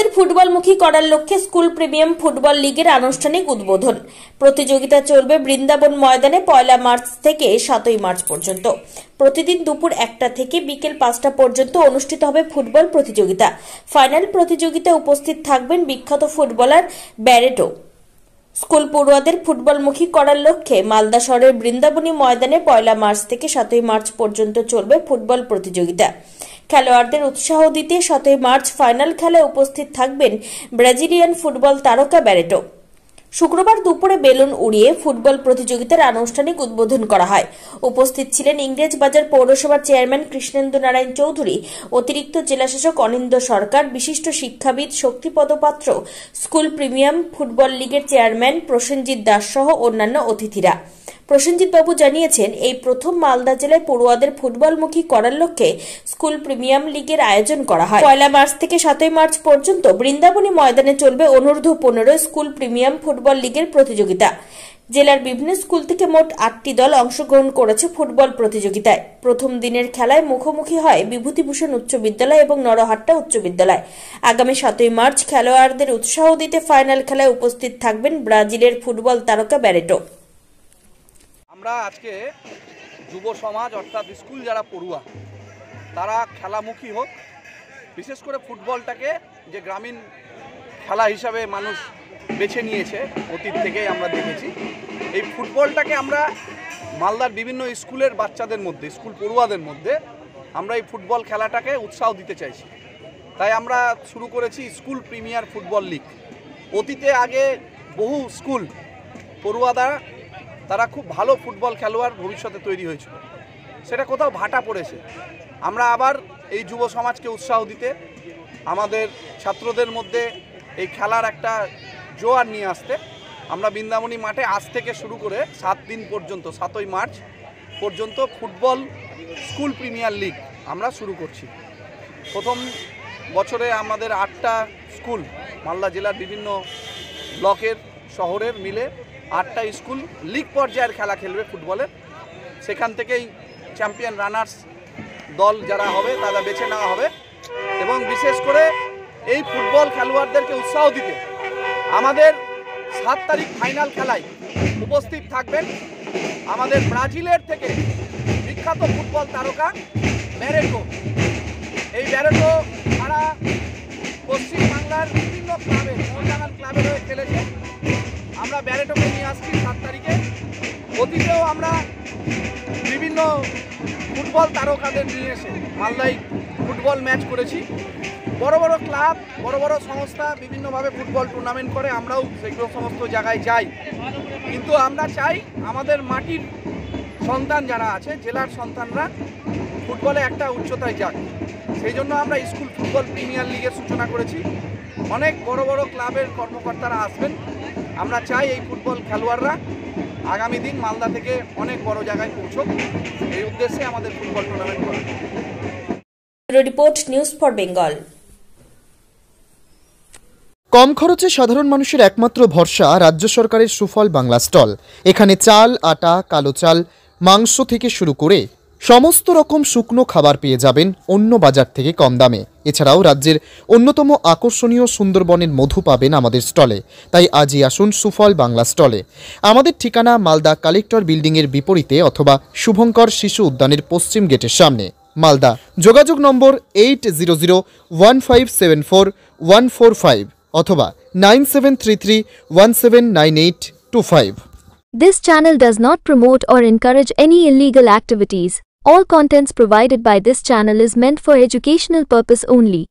পড়ুয়াদের ফুটবলমুখী করার লক্ষ্যে স্কুল প্রিমিয়াম ফুটবল লিগের আনুষ্ঠানিক উদ্বোধন। প্রতিযোগিতা চলবে বৃন্দাবন ময়দানে 1 মার্চ থেকে 7 মার্চ পর্যন্ত। প্রতিদিন দুপুর 1টা থেকে বিকেল 5টা পর্যন্ত অনুষ্ঠিত হবে ফুটবল প্রতিযোগিতা। ফাইনাল প্রতিযোগিতায় উপস্থিত থাকবেন বিখ্যাত ফুটবলার ব্যারেটো। স্কুল পড়ুয়াদের ফুটবলমুখী করার লক্ষ্যে মালদা শহরের বৃন্দাবনী ময়দানে 1 মার্চ থেকে 7 মার্চ পর্যন্ত চলবে ফুটবল প্রতিযোগিতা। খেলোয়াড়দের উৎসাহ দিতে 7 মার্চ ফাইনাল খেলায় উপস্থিত থাকবেন ব্রাজিলিয়ান ফুটবল তারকা ব্যারেটো। শুক্রবার দুপুরে বেলুন উড়িয়ে ফুটবল প্রতিযোগিতার আনুষ্ঠানিক উদ্বোধন করা হয়। উপস্থিত ছিলেন ইংরেজবাজার পৌরসভার চেয়ারম্যান কৃষ্ণেন্দু নারায়ণ চৌধুরী, অতিরিক্ত জেলাশাসক অনিন্দ্য সরকার, বিশিষ্ট শিক্ষাবিদ শক্তিপদ পাত্র, স্কুল প্রিমিয়াম ফুটবল লিগের চেয়ারম্যান প্রসেনজিৎ দাস সহ অন্যান্য অতিথিরা। প্রসেনজিৎ বাবু জানিয়েছেন, এই প্রথম মালদা জেলায় পড়ুয়াদের ফুটবলমুখী করার লক্ষ্যে স্কুল প্রিমিয়াম লিগের আয়োজন করা হয়। 1 মার্চ থেকে 7 মার্চ পর্যন্ত বৃন্দাবনী ময়দানে চলবে অনূর্ধ্ব 15 স্কুল প্রিমিয়াম ফুটবল লিগের প্রতিযোগিতা। জেলার বিভিন্ন স্কুল থেকে মোট 8টি দল অংশগ্রহণ করেছে ফুটবল প্রতিযোগিতায়। প্রথম দিনের খেলায় মুখোমুখি হয় বিভূতিভূষণ উচ্চ বিদ্যালয় এবং নরহাট্টা উচ্চ বিদ্যালয়। আগামী 7 মার্চ খেলোয়াড়দের উৎসাহ দিতে ফাইনাল খেলায় উপস্থিত থাকবেন ব্রাজিলের ফুটবল তারকা ব্যারেটো। আমরা আজকে যুব সমাজ অর্থাৎ স্কুল যারা পড়ুয়া তারা খেলামুখী হোক, বিশেষ করে ফুটবলটাকে যে গ্রামীণ খেলা হিসাবে মানুষ বেছে নিয়েছে অতীত থেকেই আমরা দেখেছি। এই ফুটবলটাকে আমরা মালদার বিভিন্ন স্কুলের বাচ্চাদের মধ্যে, স্কুল পড়ুয়াদের মধ্যে আমরা এই ফুটবল খেলাটাকে উৎসাহ দিতে চাইছি। তাই আমরা শুরু করেছি স্কুল প্রিমিয়ার ফুটবল লিগ। অতীতে আগে বহু স্কুল পড়ুয়ারা তারা খুব ভালো ফুটবল খেলোয়াড় ভবিষ্যতে তৈরি হয়েছিল, সেটা কোথাও ভাটা পড়েছে। আমরা আবার এই যুব সমাজকে উৎসাহ দিতে, আমাদের ছাত্রদের মধ্যে এই খেলার একটা জোয়ার নিয়ে আসতে আমরা বৃন্দাবনী মাঠে আজ থেকে শুরু করে 7 দিন পর্যন্ত 7 মার্চ পর্যন্ত ফুটবল স্কুল প্রিমিয়ার লিগ আমরা শুরু করছি। প্রথম বছরে আমাদের 8টা স্কুল মালদা জেলার বিভিন্ন ব্লকের শহরের মিলে 8টা স্কুল লিগ পর্যায়ের খেলা খেলবে ফুটবলের। সেখান থেকেই চ্যাম্পিয়ন রানার্স দল যারা হবে তারা বেছে নেওয়া হবে। এবং বিশেষ করে এই ফুটবল খেলোয়াড়দেরকে উৎসাহ দিতে আমাদের 7 তারিখ ফাইনাল খেলায় উপস্থিত থাকবেন আমাদের ব্রাজিলের থেকে বিখ্যাত ফুটবল তারকা ব্যারেটো। এই ব্যারেটো সারা পশ্চিমবাংলার বিভিন্ন ক্লাবে, মহাজানান ক্লাবের হয়ে খেলেছে। আমরা ব্যারেটোকে নিয়ে আসছি 7 তারিখে। অতীতেও আমরা বিভিন্ন ফুটবল তারকাদের নিয়ে এসে মালদায় ফুটবল ম্যাচ করেছি। বড় বড় ক্লাব, বড় বড় সংস্থা বিভিন্নভাবে ফুটবল টুর্নামেন্ট করে, আমরাও সেগুলো সমস্ত জায়গায় যাই। কিন্তু আমরা চাই আমাদের মাটির সন্তান যারা আছে, জেলার সন্তানরা ফুটবলে একটা উচ্চতায় যাক। সেই জন্য আমরা স্কুল ফুটবল প্রিমিয়ার লিগের সূচনা করেছি। অনেক বড় বড় ক্লাবের কর্মকর্তারা আসবেন। আমরা চাই এই ফুটবল খেলোয়াড়রা আগামী দিন মালদা থেকে অনেক বড় জায়গায় পৌঁছক, এই উদ্দেশ্যে আমাদের ফুটবল টুর্নামেন্ট করা। Report news for Bengal. কম খরচে সাধারণ মানুষের একমাত্র ভরসা রাজ্য সরকারের সুফল বাংলা স্টল। এখানে চাল, আটা, কালো চাল, মাংস থেকে শুরু করে সমস্ত রকম শুকনো খাবার পেয়ে যাবেন অন্য বাজার থেকে কম দামে। এছাড়াও রাজ্যের অন্যতম আকর্ষণীয় সুন্দরবনের মধু পাবেন আমাদের স্টলে। তাই আজই আসুন সুফল বাংলা স্টলে। আমাদের ঠিকানা মালদা কালেক্টর বিল্ডিংয়ের বিপরীতে অথবা শুভঙ্কর শিশু উদ্যানের পশ্চিম গেটের সামনে, মালদা। যোগাযোগ নম্বর 8001574145 অথবা 9733179825। This channel does not promote or encourage any illegal activities. All contents provided by this channel is meant for educational purpose only.